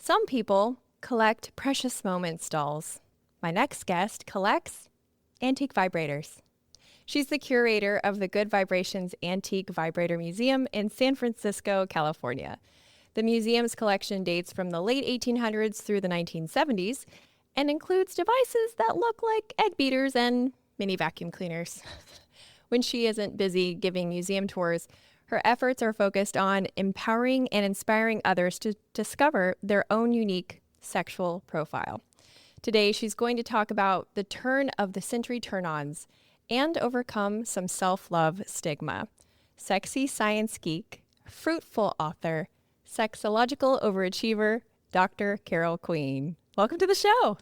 Some people collect precious moments dolls. My next guest collects antique vibrators. She's the curator of the Good Vibrations Antique Vibrator Museum in San Francisco, California. The museum's collection dates from the late 1800s through the 1970s and includes devices that look like egg beaters and mini vacuum cleaners. When she isn't busy giving museum tours, her efforts are focused on empowering and inspiring others to discover their own unique sexual profile. Today, she's going to talk about the turn of the century turn-ons and overcome some self-love stigma. Sexy science geek, fruitful author, sexological overachiever, Dr. Carol Queen. Welcome to the show.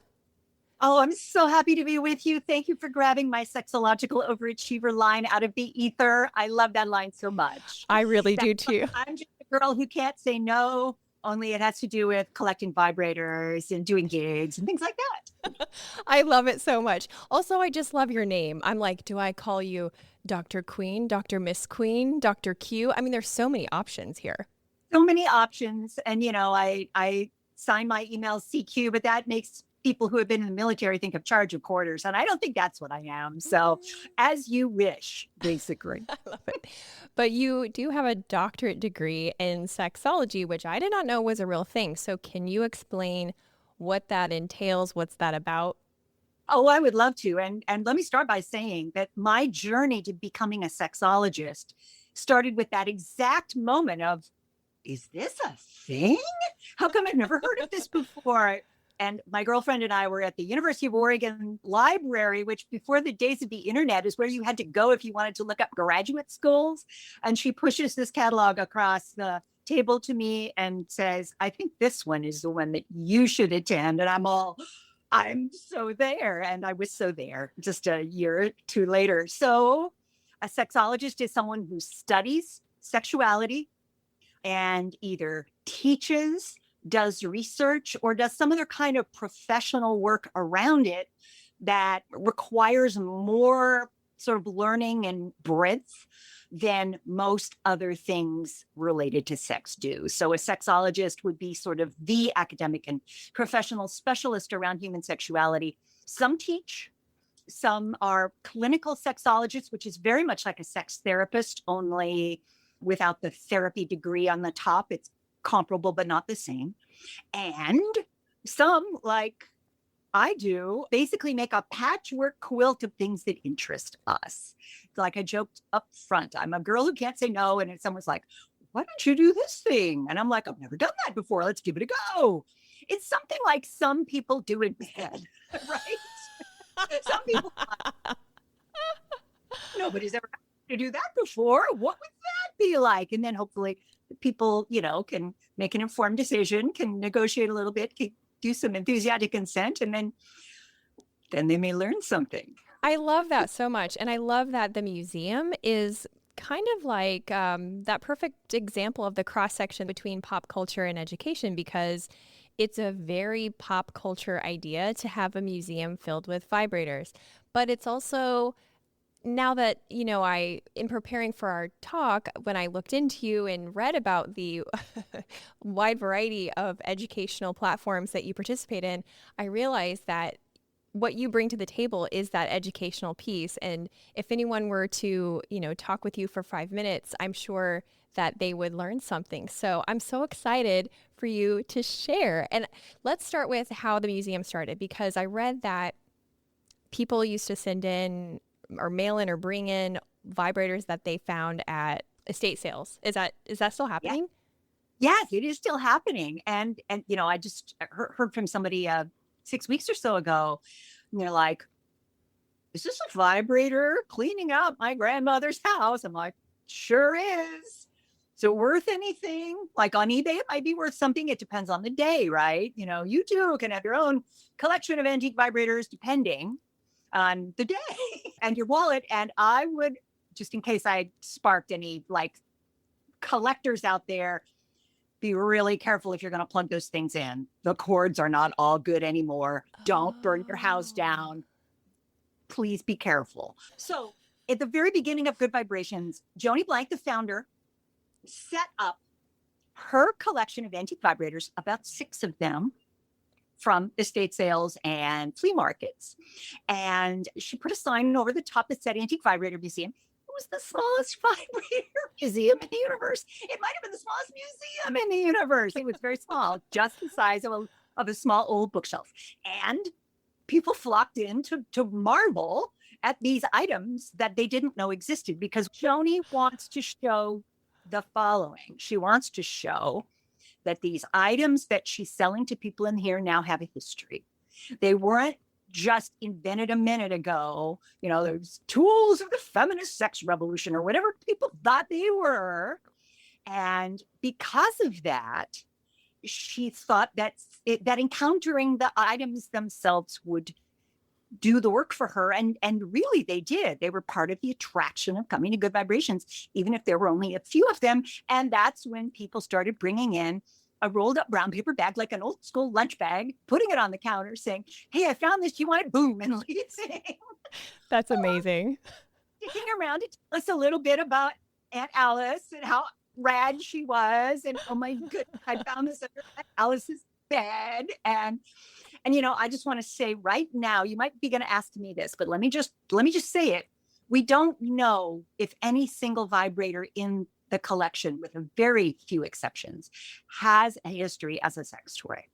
Oh, I'm so happy to be with you. Thank you for grabbing my sexological overachiever line out of the ether. I love that line so much. I really do too. I'm just a girl who can't say no, only it has to do with collecting vibrators and doing gigs and things like that. I love it so much. Also, I just love your name. I'm like, do I call you Dr. Queen, Dr. Miss Queen, Dr. Q? I mean, there's so many options here. So many options. And, you know, I sign my emails CQ, but that makes people who have been in the military think of charge of quarters. And I don't think that's what I am. So as you wish, basically. I love it. But you do have a doctorate degree in sexology, which I did not know was a real thing. So can you explain what that entails? What's that about? Oh, I would love to. And let me start by saying that my journey to becoming a sexologist started with that exact moment of, is this a thing? How come I've never heard of this before? And my girlfriend and I were at the University of Oregon library, which before the days of the internet is where you had to go if you wanted to look up graduate schools. And she pushes this catalog across the table to me and says, I think this one is the one that you should attend. And I'm so there. And I was so there just a year or two later. So a sexologist is someone who studies sexuality and either teaches, does research, or does some other kind of professional work around it that requires more sort of learning and breadth than most other things related to sex do. So a sexologist would be sort of the academic and professional specialist around human sexuality. Some teach, some are clinical sexologists, which is very much like a sex therapist, only without the therapy degree on the top. It's comparable, but not the same. And some, like I do, basically make a patchwork quilt of things that interest us. Like I joked up front, I'm a girl who can't say no. And someone's like, why don't you do this thing? And I'm like, I've never done that before. Let's give it a go. It's something like some people do in bed, right? Some people, nobody's ever had to do that before. What would that be like? And then hopefully people, can make an informed decision, can negotiate a little bit, can do some enthusiastic consent, and then they may learn something. I love that so much. And I love that the museum is kind of like that perfect example of the cross section between pop culture and education, because it's a very pop culture idea to have a museum filled with vibrators. But it's also, now that, in preparing for our talk, when I looked into you and read about the wide variety of educational platforms that you participate in, I realized that what you bring to the table is that educational piece. And if anyone were to, talk with you for 5 minutes, I'm sure that they would learn something. So I'm so excited for you to share. And let's start with how the museum started, because I read that people used to send in or mail in or bring in vibrators that they found at estate sales. Is that still happening? Yeah. Yes, it is still happening. And I just heard from somebody 6 weeks or so ago, and they're like, is this a vibrator cleaning out my grandmother's house? I'm like, sure is. So worth anything? Like on eBay, it might be worth something. It depends on the day, right? You too can have your own collection of antique vibrators depending on the day and your wallet. And I would, just in case I sparked any like collectors out there, be really careful if you're going to plug those things in. The cords are not all good anymore. Don't burn your house down. Please be careful. So at the very beginning of Good Vibrations, Joni Blank, the founder, set up her collection of antique vibrators, about 6 of them from estate sales and flea markets. And she put a sign over the top that said Antique Vibrator Museum. It was the smallest vibrator museum in the universe. It might have been the smallest museum in the universe. It was very small, just the size of a small old bookshelf. And people flocked in to marvel at these items that they didn't know existed, because Joni wants to show the following. She wants to show that these items that she's selling to people in here now have a history. They weren't just invented a minute ago. You know, there's tools of the feminist sex revolution or whatever people thought they were. And because of that, she thought that encountering the items themselves would do the work for her. And really they did. They were part of the attraction of coming to Good Vibrations, even if there were only a few of them. And that's when people started bringing in a rolled up brown paper bag, like an old school lunch bag, putting it on the counter saying, hey, I found this, you want it? Boom, and leaving. That's amazing. Sticking around to tell us a little bit about Aunt Alice and how rad she was. And oh my goodness, I found this under Aunt Alice's bed. And you know, I just want to say right now, you might be going to ask me this, but let me just say it. We don't know if any single vibrator in the collection, with a very few exceptions, has a history as a sex toy.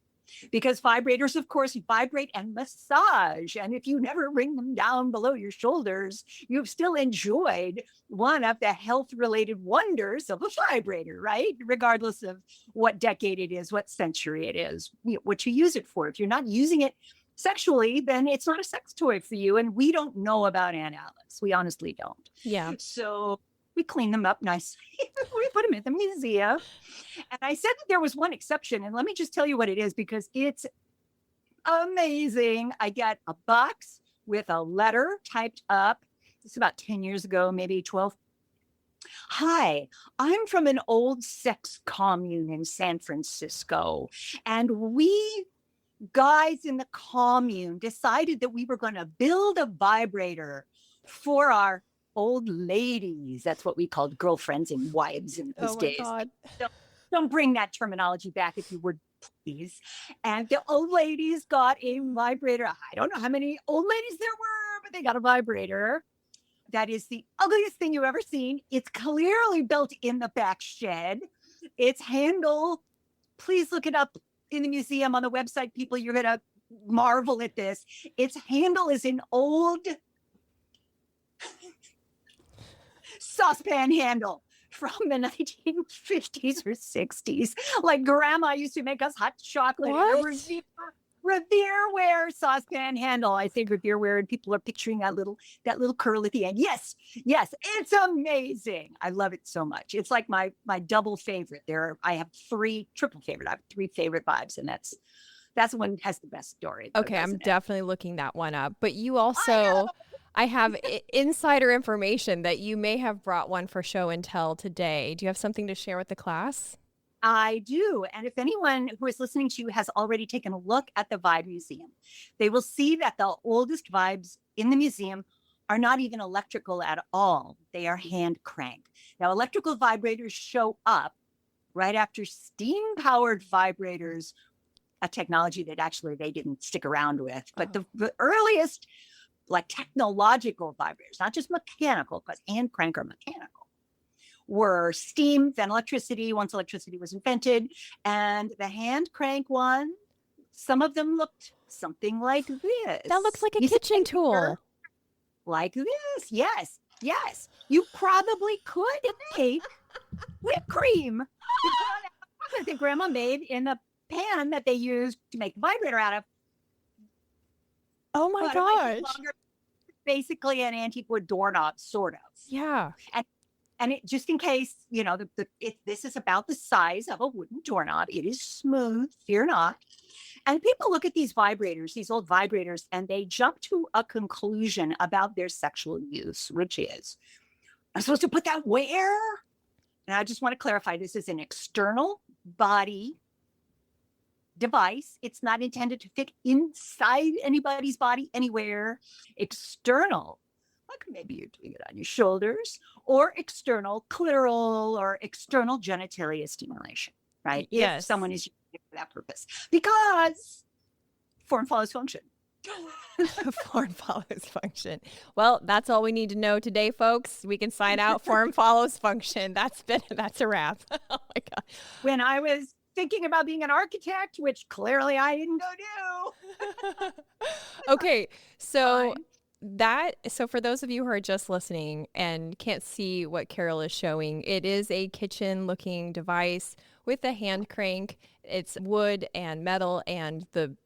Because vibrators, of course, vibrate and massage. And if you never bring them down below your shoulders, you've still enjoyed one of the health-related wonders of a vibrator, right? Regardless of what decade it is, what century it is, what you use it for. If you're not using it sexually, then it's not a sex toy for you. And we don't know about Aunt Alice. We honestly don't. Yeah. So we clean them up nicely. We put them in the museum. And I said that there was one exception. And let me just tell you what it is, because it's amazing. I got a box with a letter typed up. It's about 10 years ago, maybe 12. Hi, I'm from an old sex commune in San Francisco. And we guys in the commune decided that we were going to build a vibrator for our old ladies. That's what we called girlfriends and wives in those days. God. Don't bring that terminology back, if you would, please. And the old ladies got a vibrator. I don't know how many old ladies there were, but they got a vibrator. That is the ugliest thing you've ever seen. It's clearly built in the back shed. Its handle, please look it up in the museum on the website, people. You're going to marvel at this. Its handle is an old saucepan handle from the 1950s or 60s. Like grandma used to make us hot chocolate. Revereware saucepan handle. I say revereware, and people are picturing that little curl at the end. Yes, it's amazing. I love it so much. It's like my double favorite. I have triple favorite. I have 3 favorite vibes, and that's the one that has the best story. Okay, I'm definitely looking that one up. But you also, I have insider information that you may have brought one for show and tell today. Do you have something to share with the class? I do. And if anyone who is listening to you has already taken a look at the Vibe Museum, they will see that the oldest vibes in the museum are not even electrical at all. They are hand cranked. Now, electrical vibrators show up right after steam-powered vibrators, a technology that actually they didn't stick around with. But the earliest, like, technological vibrators, not just mechanical, because hand crank are mechanical, were steam, then electricity, once electricity was invented. And the hand crank one, some of them looked something like this. That looks like a kitchen tool. Like this. Yes. You probably could make whipped cream that grandma made in the pan that they used to make the vibrator out of. Oh my gosh. Basically an antique wood doorknob, sort of. Yeah. And it, just in case, you know, this is about the size of a wooden doorknob. It is smooth, fear not. And people look at these vibrators, these old vibrators, and they jump to a conclusion about their sexual use, which is, I'm supposed to put that where? And I just want to clarify, this is an external body device. It's not intended to fit inside anybody's body anywhere. External. Like maybe you're doing it on your shoulders, or external clitoral or external genitalia stimulation. right? If Yes. someone is using it for that purpose, because form follows function. Form follows function. Well, that's all we need to know today, folks. We can sign out. Form follows function. That's a wrap. Oh my God. When I was thinking about being an architect, which clearly I didn't go do. Okay, so Fine. so for those of you who are just listening and can't see what Carol is showing, it is a kitchen looking device with a hand crank. It's wood and metal, and the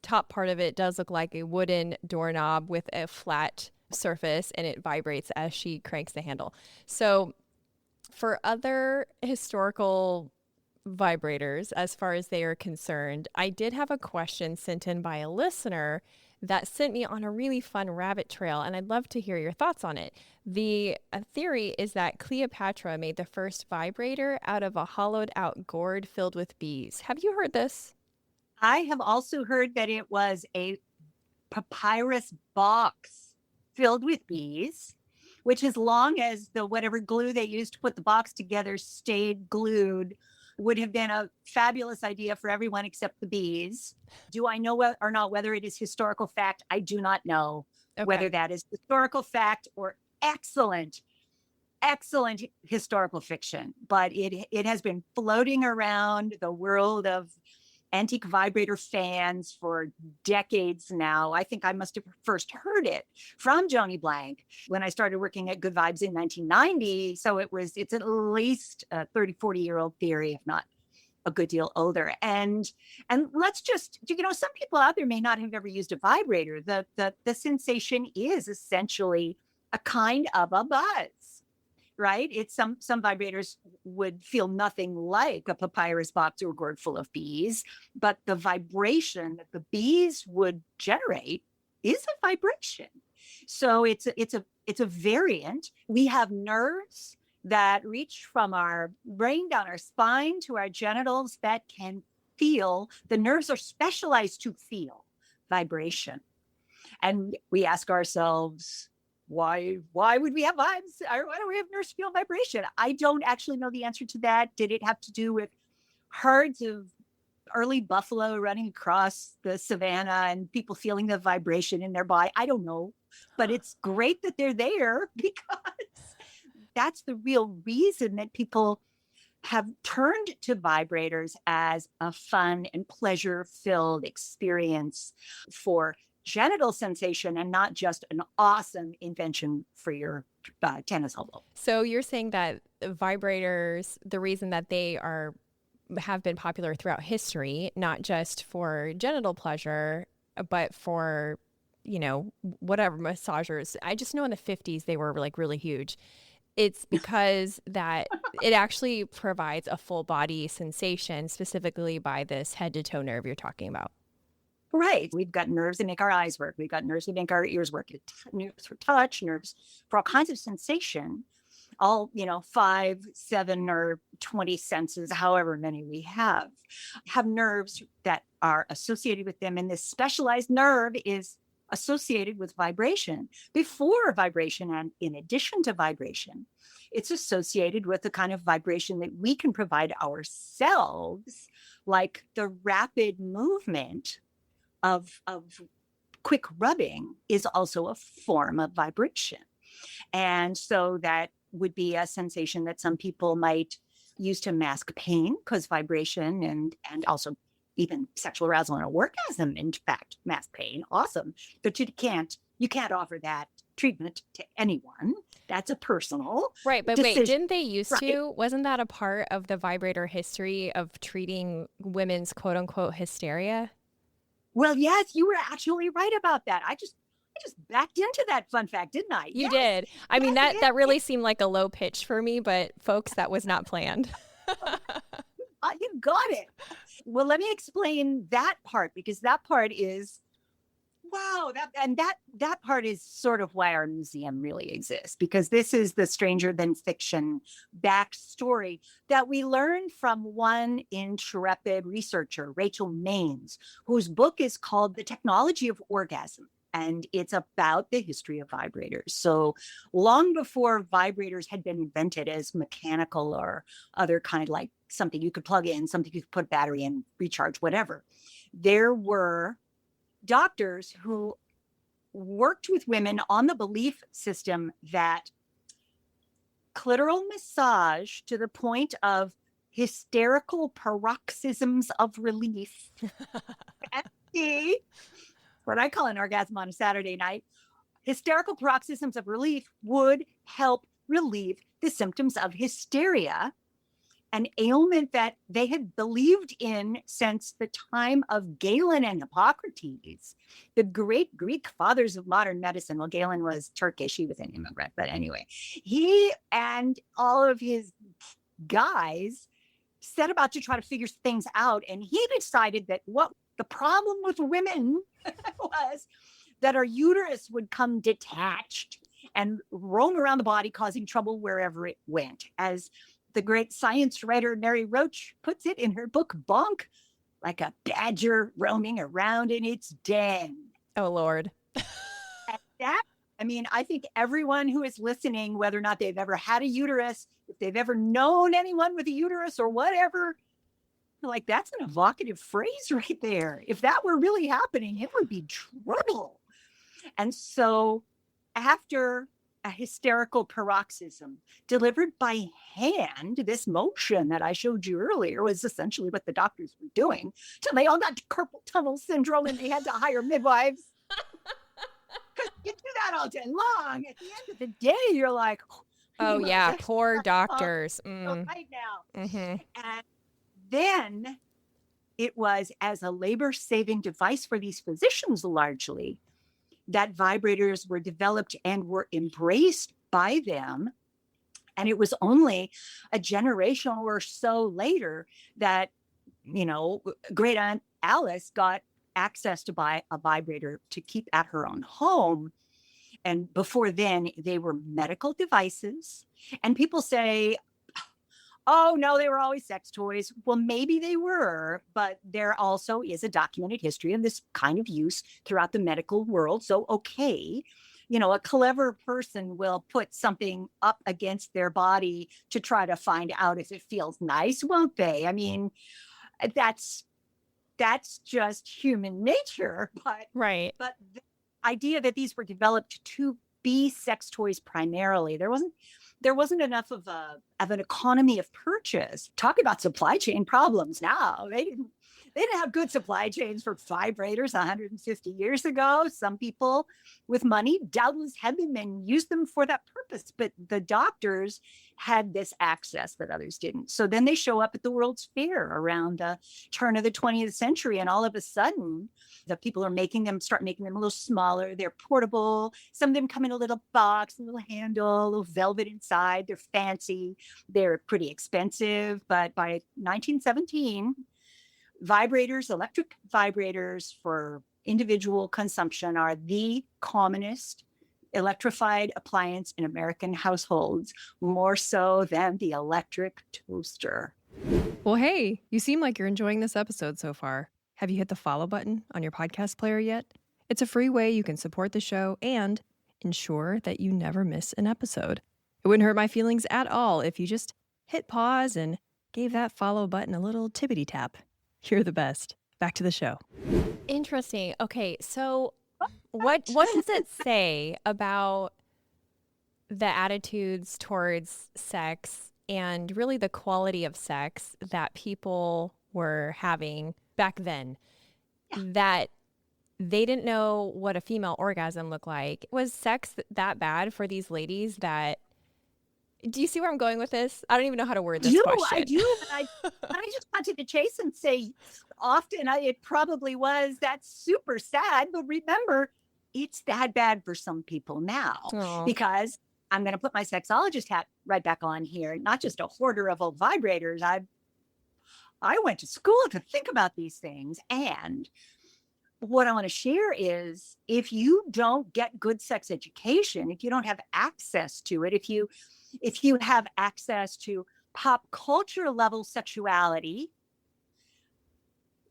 top part of it does look like a wooden doorknob with a flat surface, and it vibrates as she cranks the handle. So for other historical vibrators, as far as they are concerned, I did have a question sent in by a listener that sent me on a really fun rabbit trail, and I'd love to hear your thoughts on it. The theory is that Cleopatra made the first vibrator out of a hollowed out gourd filled with bees. Have you heard this? I have also heard that it was a papyrus box filled with bees, which, as long as the whatever glue they used to put the box together stayed glued, would have been a fabulous idea for everyone except the bees. Do I know or not whether it is historical fact? I do not know whether Okay. that is historical fact or excellent, excellent historical fiction. But it has been floating around the world of antique vibrator fans for decades now. I think I must have first heard it from Joni Blank when I started working at Good Vibes in 1990. So it's at least a 30, 40-year-old theory, if not a good deal older. And let's just, some people out there may not have ever used a vibrator. The sensation is essentially a kind of a buzz. Right? It's some vibrators would feel nothing like a papyrus box or gourd full of bees, but the vibration that the bees would generate is a vibration. So it's a variant. We have nerves that reach from our brain down our spine to our genitals that can feel. The nerves are specialized to feel vibration. And we ask ourselves, why would we have vibes? Why don't we have nurse feel vibration? I don't actually know the answer to that. Did it have to do with herds of early buffalo running across the savannah and people feeling the vibration in their body? I don't know, but it's great that they're there, because that's the real reason that people have turned to vibrators as a fun and pleasure-filled experience for genital sensation, and not just an awesome invention for your tennis elbow. So you're saying that vibrators, the reason that they have been popular throughout history, not just for genital pleasure, but for, whatever, massagers. I just know in the 50s they were like really huge. It's because that it actually provides a full body sensation, specifically by this head to toe nerve you're talking about. Right. We've got nerves that make our eyes work. We've got nerves that make our ears work. Nerves for touch, nerves for all kinds of sensation. All, 5, 7, or 20 senses, however many we have nerves that are associated with them. And this specialized nerve is associated with vibration. Before vibration, and in addition to vibration, it's associated with the kind of vibration that we can provide ourselves, like the rapid movement of quick rubbing is also a form of vibration. And so that would be a sensation that some people might use to mask pain, because vibration and also even sexual arousal and orgasm, in fact, mask pain. Awesome. But you can't offer that treatment to anyone. That's a personal Right. But decision. Wait, didn't they used Right. to? Wasn't that a part of the vibrator history of treating women's quote unquote hysteria? Well, yes, you were actually right about that. I just backed into that fun fact, didn't I? You Yes. did. I mean, Yes, that really seemed like a low pitch for me, but folks, that was not planned. You got it. Well, let me explain that part, because that part is, wow, that part is sort of why our museum really exists, because this is the stranger than fiction backstory that we learned from one intrepid researcher, Rachel Maines, whose book is called The Technology of Orgasm. and it's about the history of vibrators. So long before vibrators had been invented as mechanical or other kind, like something you could plug in, something you could put battery in, recharge, whatever, there were doctors who worked with women on the belief system that clitoral massage to the point of hysterical paroxysms of relief, what I call an orgasm on a Saturday night, hysterical paroxysms of relief would help relieve the symptoms of hysteria, an ailment that they had believed in since the time of Galen and Hippocrates, the great Greek fathers of modern medicine. Well, Galen was Turkish, he was an immigrant, but anyway, he and all of his guys set about to try to figure things out. And he decided that what the problem with women was that our uterus would come detached and roam around the body, causing trouble wherever it went. As the great science writer Mary Roach puts it in her book, Bonk, like a badger roaming around in its den. Oh, Lord. And that, I mean, I think everyone who is listening, whether or not they've ever had a uterus, if they've ever known anyone with a uterus or whatever, like, that's an evocative phrase right there. If that were really happening, it would be trouble. And so after a hysterical paroxysm delivered by hand, this motion that I showed you earlier was essentially what the doctors were doing till they all got carpal tunnel syndrome and they had to hire midwives. Because you do that all day long. At the end of the day, you're like, oh yeah, poor doctors. Right now. Mm-hmm. And then it was as a labor-saving device for these physicians largely that vibrators were developed and were embraced by them. And it was only a generation or so later that, you know, great aunt Alice got access to buy a vibrator to keep at her own home. And before then, they were medical devices. And people say, oh, no, they were always sex toys. Well, maybe they were, but there also is a documented history of this kind of use throughout the medical world. So, okay, you know, a clever person will put something up against their body to try to find out if it feels nice, won't they? I mean, that's just human nature. But right. But the idea that these were developed to be sex toys primarily, there wasn't enough of an economy of purchase. Talk about supply chain problems now. They didn't have good supply chains for vibrators 150 years ago. Some people with money doubtless had them and used them for that purpose, but the doctors had this access that others didn't. So then they show up at the World's Fair around the turn of the 20th century, and all of a sudden, the people start making them a little smaller. They're portable. Some of them come in a little box, a little handle, a little velvet inside. They're fancy. They're pretty expensive. But by 1917, vibrators, electric vibrators for individual consumption, are the commonest electrified appliance in American households, more so than the electric toaster. Well, hey, you seem like you're enjoying this episode so far. Have you hit the follow button on your podcast player yet? It's a free way you can support the show and ensure that you never miss an episode. It wouldn't hurt my feelings at all if you just hit pause and gave that follow button a little tippity tap. You're the best. Back to the show. Interesting. Okay, so what does it say about the attitudes towards sex and really the quality of sex that people were having back then, that they didn't know what a female orgasm looked like? Was sex that bad for these ladies that... Do you see where I'm going with this? I don't even know how to word this question. I do. But I just cut to the chase and say, often it probably was. That's super sad. But remember, it's that bad for some people now. Aww. Because I'm going to put my sexologist hat right back on here. Not just a hoarder of old vibrators. I went to school to think about these things. And what I want to share is, if you don't get good sex education, if you don't have access to it, if you have access to pop culture level sexuality,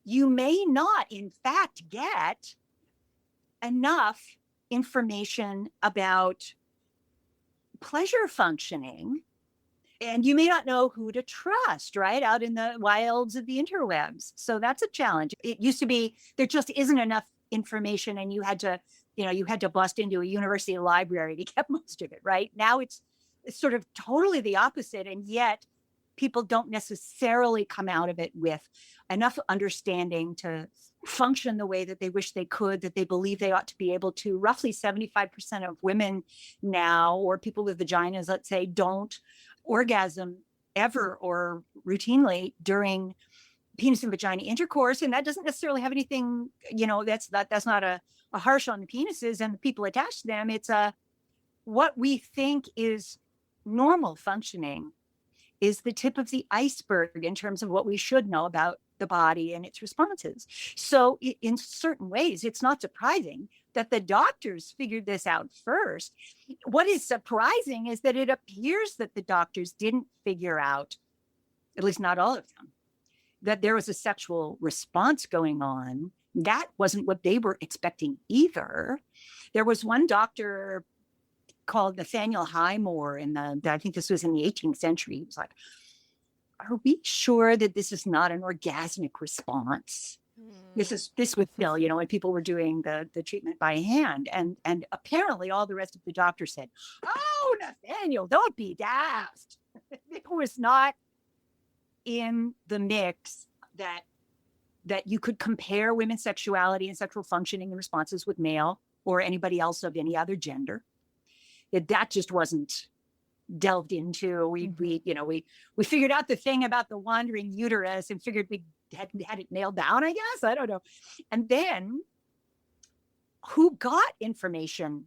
you may not, in fact, get enough information about pleasure functioning. And you may not know who to trust, right? Out in the wilds of the interwebs. So that's a challenge. It used to be there just isn't enough information, and you had to bust into a university library to get most of it, right? Now it's sort of totally the opposite. And yet people don't necessarily come out of it with enough understanding to function the way that they wish they could, that they believe they ought to be able to. Roughly 75% of women now, or people with vaginas, let's say, don't orgasm ever or routinely during penis and vagina intercourse. And that doesn't necessarily have anything, that's not a harsh on the penises and the people attached to them. It's what we think is normal functioning is the tip of the iceberg in terms of what we should know about the body and its responses. So in certain ways, it's not surprising that the doctors figured this out first. What is surprising is that it appears that the doctors didn't figure out, at least not all of them, that there was a sexual response going on. That wasn't what they were expecting either. There was one doctor called Nathaniel Highmore I think this was in the 18th century. He was like, are we sure that this is not an orgasmic response? This was still, when people were doing the treatment by hand. And apparently all the rest of the doctors said, oh, Nathaniel, don't be daft. It was not in the mix that you could compare women's sexuality and sexual functioning and responses with male or anybody else of any other gender. That just wasn't delved into. We figured out the thing about the wandering uterus and figured we had it nailed down, I guess. I don't know. And then who got information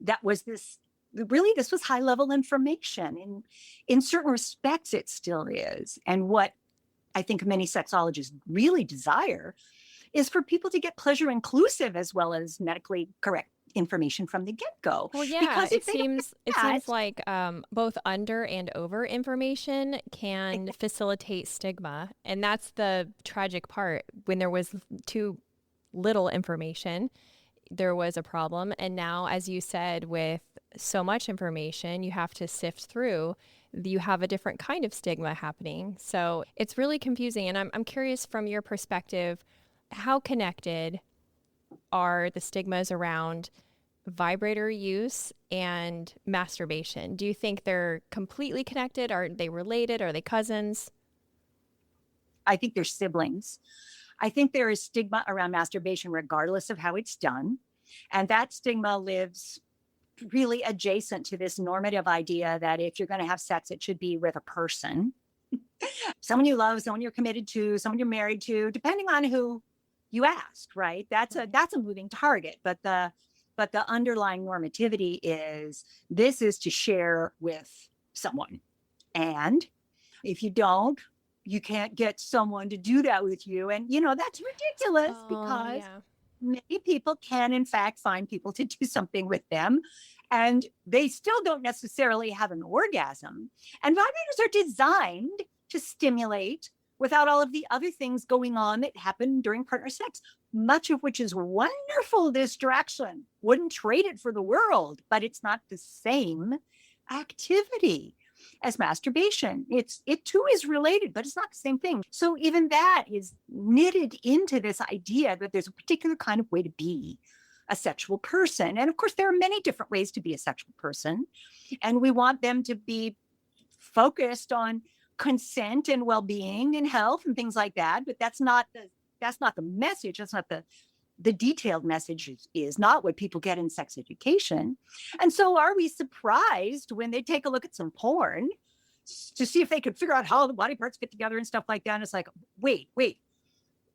that was this was high level information. And in certain respects, it still is. And what I think many sexologists really desire is for people to get pleasure inclusive as well as medically correct information from the get-go. Well, yeah, because it seems like both under and over information can facilitate stigma. And that's the tragic part. When there was too little information, there was a problem. And now, as you said, with so much information, you have to sift through. You have a different kind of stigma happening. So it's really confusing. And I'm curious, from your perspective, how connected are the stigmas around vibrator use and masturbation? Do you think they're completely connected? Are they related? Are they cousins? I think they're siblings. I think there is stigma around masturbation regardless of how it's done. And that stigma lives really adjacent to this normative idea that if you're going to have sex, it should be with a person, someone you love, someone you're committed to, someone you're married to, depending on who you ask, right? That's a moving target. But the underlying normativity is this is to share with someone. And if you don't, you can't get someone to do that with you. And, that's ridiculous because many people can, in fact, find people to do something with them. And they still don't necessarily have an orgasm. And vibrators are designed to stimulate without all of the other things going on that happen during partner sex, much of which is wonderful distraction. Wouldn't trade it for the world, but it's not the same activity as masturbation. It too is related, but it's not the same thing. So even that is knitted into this idea that there's a particular kind of way to be a sexual person. And of course, there are many different ways to be a sexual person. And we want them to be focused on consent and well-being and health and things like that. But that's not the message. That's not the detailed message is not what people get in sex education. And so are we surprised when they take a look at some porn to see if they could figure out how the body parts fit together and stuff like that? And it's like, wait,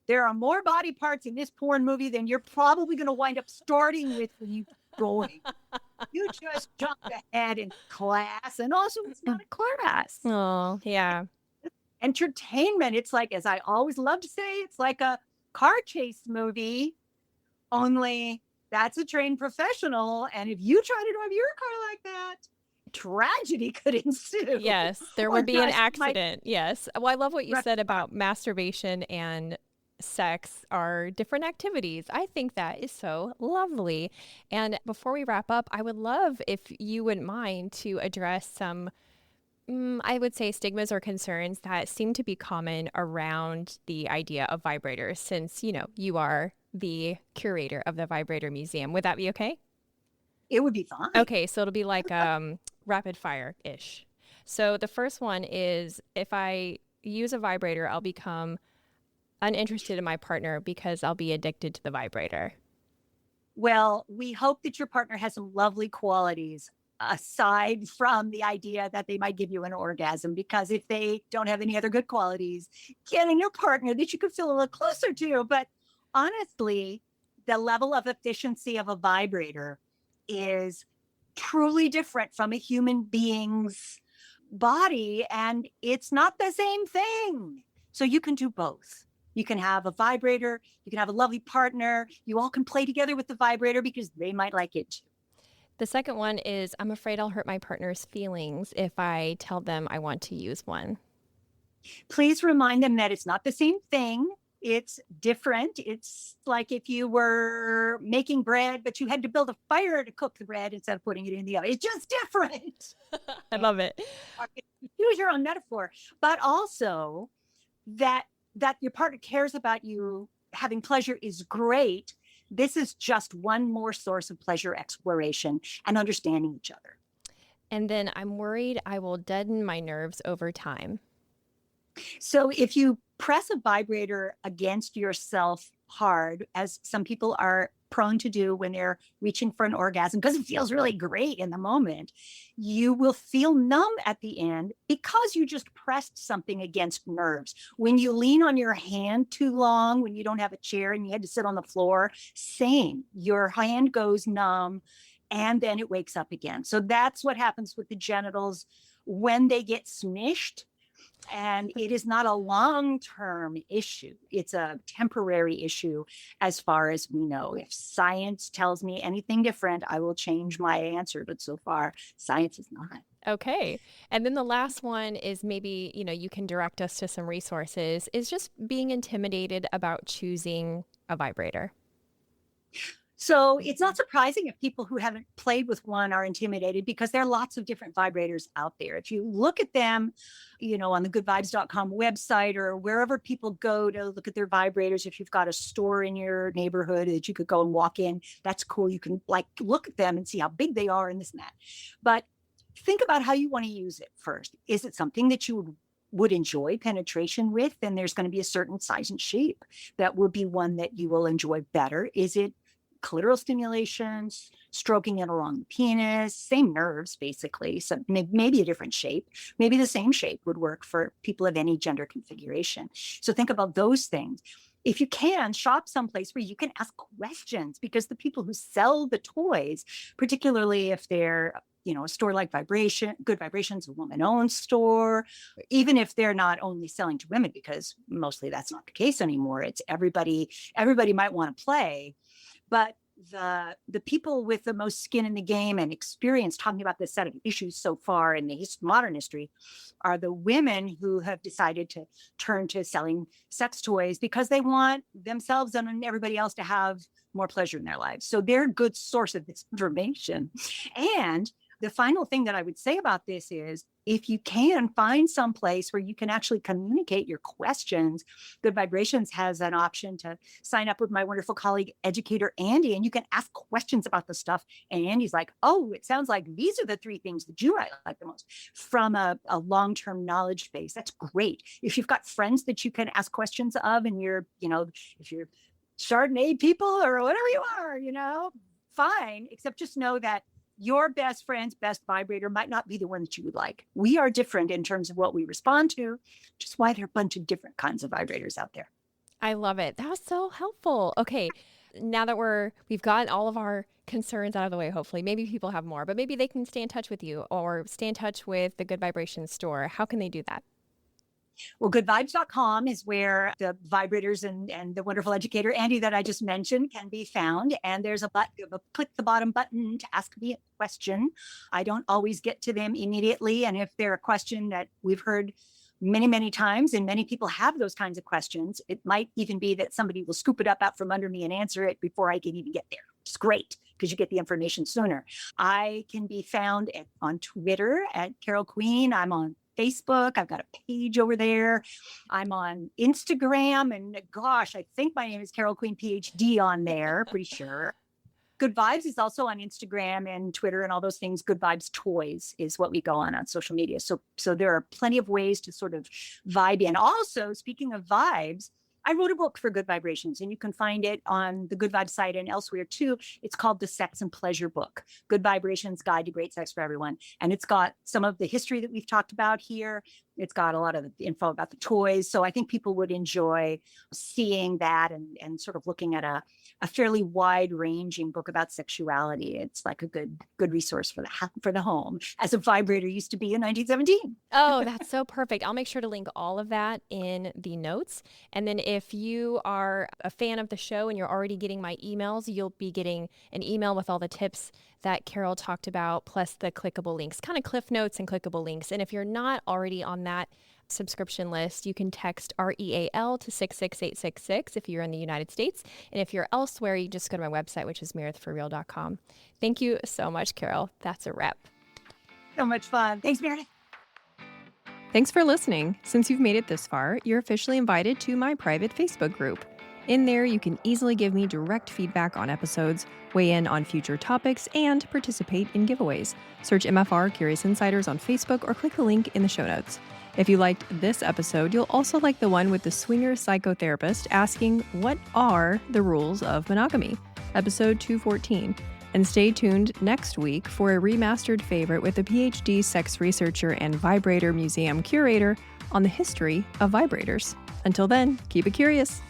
there are more body parts in this porn movie than you're probably going to wind up starting with when you going. You just jumped ahead in class. And also, it's not a class. Oh, yeah. Entertainment. It's like, as I always love to say, it's like a car chase movie, only that's a trained professional. And if you try to drive your car like that, tragedy could ensue. Yes, there would be an accident. Yes. Well, I love what you said about masturbation and sex are different activities. I think that is so lovely. And before we wrap up, I would love if you wouldn't mind to address some, I would say, stigmas or concerns that seem to be common around the idea of vibrators, since, you are the curator of the Vibrator Museum. Would that be okay? It would be fine. Okay, so it'll be like rapid fire-ish. So the first one is, if I use a vibrator, I'll become uninterested in my partner because I'll be addicted to the vibrator. Well, we hope that your partner has some lovely qualities aside from the idea that they might give you an orgasm, because if they don't have any other good qualities, getting a partner that you could feel a little closer to. But honestly, the level of efficiency of a vibrator is truly different from a human being's body, and it's not the same thing. So you can do both. You can have a vibrator, you can have a lovely partner, you all can play together with the vibrator because they might like it too. The second one is, I'm afraid I'll hurt my partner's feelings if I tell them I want to use one. Please remind them that it's not the same thing. It's different. It's like if you were making bread, but you had to build a fire to cook the bread instead of putting it in the oven. It's just different. I love it. Use your own metaphor, but also that your partner cares about you having pleasure is great. This is just one more source of pleasure exploration and understanding each other. And then I'm worried I will deaden my nerves over time. So if you press a vibrator against yourself hard, as some people are prone to do when they're reaching for an orgasm, because it feels really great in the moment, you will feel numb at the end because you just pressed something against nerves. When you lean on your hand too long, when you don't have a chair and you had to sit on the floor, same, your hand goes numb and then it wakes up again. So that's what happens with the genitals when they get smished. And it is not a long-term issue. It's a temporary issue as far as we know. If science tells me anything different, I will change my answer. But so far, science is not. Okay. And then the last one is, maybe, you can direct us to some resources, is just being intimidated about choosing a vibrator. So it's not surprising if people who haven't played with one are intimidated, because there are lots of different vibrators out there. If you look at them, on the goodvibes.com website or wherever people go to look at their vibrators, if you've got a store in your neighborhood that you could go and walk in, that's cool. You can look at them and see how big they are and this and that. But think about how you want to use it first. Is it something that you would enjoy penetration with? Then there's going to be a certain size and shape that will be one that you will enjoy better. Is it clitoral stimulations, stroking it along the penis, same nerves, basically. So maybe a different shape. Maybe the same shape would work for people of any gender configuration. So think about those things. If you can, shop someplace where you can ask questions, because the people who sell the toys, particularly if they're a store like Good Vibrations, a woman-owned store, even if they're not only selling to women, because mostly that's not the case anymore. It's everybody might want to play. But the people with the most skin in the game and experience talking about this set of issues so far in the modern history are the women who have decided to turn to selling sex toys because they want themselves and everybody else to have more pleasure in their lives. So they're a good source of this information. And the final thing that I would say about this is, if you can find some place where you can actually communicate your questions, Good Vibrations has an option to sign up with my wonderful colleague, educator Andy, and you can ask questions about the stuff. And Andy's like, oh, it sounds like these are the three things that you like the most, from a long-term knowledge base. That's great. If you've got friends that you can ask questions of, and you're, if you're Chardonnay people or whatever you are, fine, except just know that your best friend's best vibrator might not be the one that you would like. We are different in terms of what we respond to, which is why there are a bunch of different kinds of vibrators out there. I love it. That was so helpful. Okay, now that we've gotten all of our concerns out of the way, hopefully, maybe people have more, but maybe they can stay in touch with you or stay in touch with the Good Vibrations store. How can they do that? Well, goodvibes.com is where the vibrators and the wonderful educator, Andy, that I just mentioned, can be found. And there's a click the bottom button to ask me a question. I don't always get to them immediately. And if they're a question that we've heard many, many times, and many people have those kinds of questions. It might even be that somebody will scoop it up out from under me and answer it before I can even get there. It's great because you get the information sooner. I can be found on Twitter at Carol Queen. I'm on Facebook. I've got a page over there. I'm on Instagram. And gosh, I think my name is Carol Queen, Ph.D. on there, pretty sure. Good Vibes is also on Instagram and Twitter and all those things. Good Vibes Toys is what we go on social media. So there are plenty of ways to sort of vibe in. Also, speaking of vibes, I wrote a book for Good Vibrations, and you can find it on the Good Vibes site and elsewhere too. It's called The Sex and Pleasure Book, Good Vibrations Guide to Great Sex for Everyone. And it's got some of the history that we've talked about here. It's got a lot of the info about the toys. So I think people would enjoy seeing that and sort of looking at a fairly wide-ranging book about sexuality. It's like a good resource for the home, as a vibrator used to be in 1917. Oh, that's so perfect. I'll make sure to link all of that in the notes. And then if you are a fan of the show and you're already getting my emails, you'll be getting an email with all the tips that Carol talked about, plus the clickable links, kind of cliff notes and clickable links. And if you're not already on that subscription list, you can text REAL to 66866 if you're in the United States. And if you're elsewhere, you just go to my website, which is meredithforreal.com. Thank you so much, Carol. That's a wrap. So much fun. Thanks, Meredith. Thanks for listening. Since you've made it this far, you're officially invited to my private Facebook group. In there, you can easily give me direct feedback on episodes, weigh in on future topics, and participate in giveaways. Search MFR Curious Insiders on Facebook or click the link in the show notes. If you liked this episode, you'll also like the one with the swinger psychotherapist asking, what are the rules of monogamy? Episode 214. And stay tuned next week for a remastered favorite with a Ph.D. sex researcher and vibrator museum curator on the history of vibrators. Until then, keep it curious.